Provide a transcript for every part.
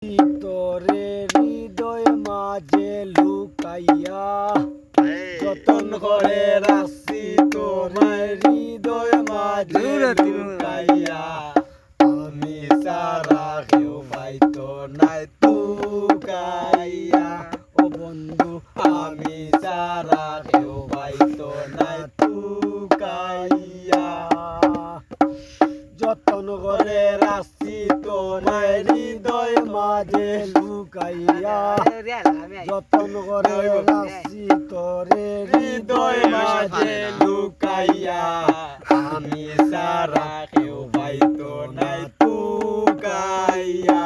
তোরে হৃদয় মাঝে লুকাইয়া যতন করে রাখছি তোমার হৃদয় মাঝে লুকাইয়া আমি সারা কেউ পাইতো নাই তুকাইয়া ও বন্ধু আমি সারা কেউ পাইতো নাই তুকাইয়া যতন করে রাখছি তোমার হৃদয় মাঝে লুকাইয়া যতন করে রাখছি তোরে হৃদয় মাঝে লুকাইয়া আমি সারা কেউ পাইতো না তুকাইয়া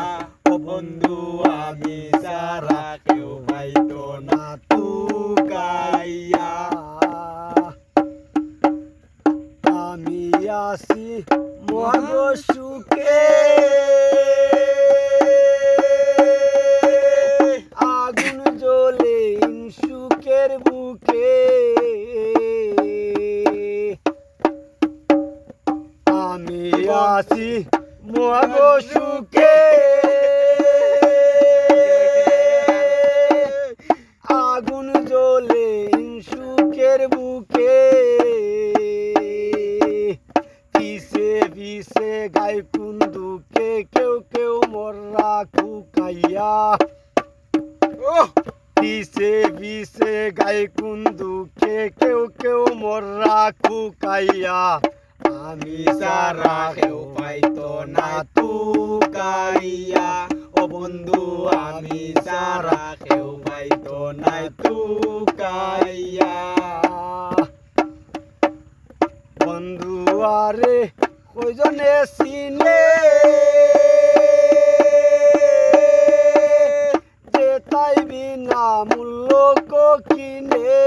ও বন্ধু আমি সারা কেউ পাইতো না তুকাইয়া আমি আসি মগ সুখে আগুন জ্বলে সুখের বুকে আমি আসি মগ সুখে আগুন জ্বলে সুখের বুকে পিছে গাই কুন্দুকে কেউ কেউ মররা খুকাইয়া পিছে গাই কুন্দুকে কেউ কেউ মররা খুকাইয়া আমি সারা কেউ পাইতো না তুকাইয়া ও বন্ধু আমি সারা কেউ পাইতো না তুকাইয়া বন্ধু আরে কয়জনে চিনে যে তাই বিনা মূল্য কিনে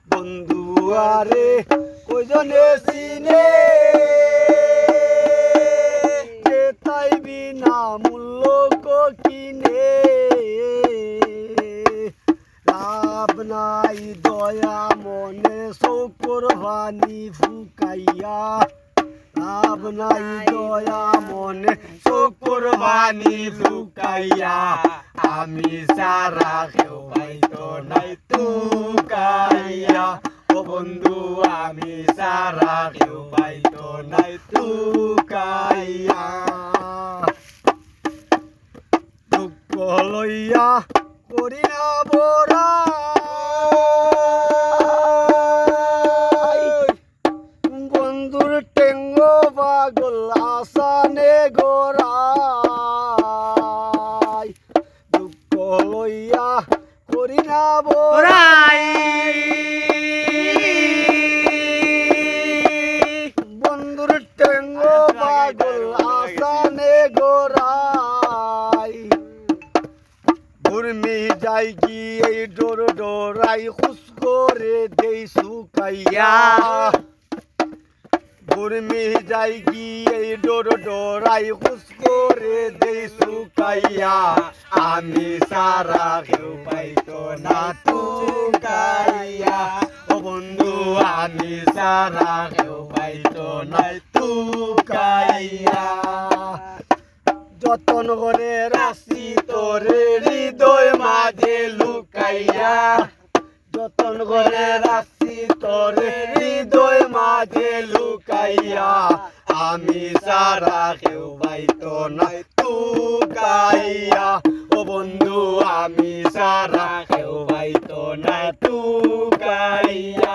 বন্ধু আরে কয়জনে চিনে যে তাই বিনা মূল্য কিনে লাভ নাই দয়া মনে চৌকর ভানি ফুকাইয়া লাভ নাই দয়া মনে চৌকর ভানি ফুকাইয়া আমি সারা কেউ পাইতো নাই তুকাইয়া ও বন্ধু আমি সারা কেউ পাইতো নাই তুকাইয়া দুঃখ লইয়া করি না বরা বন্ধুর টেঙ্গ পাগল আসানে গোরাই দুঃখ লইয়া করি না বরাই বন্ধুর টেঙ্গ পাগল আসানে গোরাই ঘুরমি যাই গিয়ে ডোর ডোরাই খুশ করে দেই সুকাইয়া ঘুরমি যাই গিয়ে ডোর ডোরাই খুশ করে দেই সুকাইয়া আমি সারা কেউ পাইতো না তুকাইয়া ও বন্ধু আমি সারা কেউ পাইতো না তুকাইয়া যতন করে রাখছি তোরে হৃদয় মাঝে লুকাইয়া যতন করে রাখছি তোরে হৃদয় মাঝে লুকাইয়া আমি সারা কেউ পাইতো না তুকাইয়া ও বন্ধু আমি সারা কেউ পাইতো না তুকাইয়া।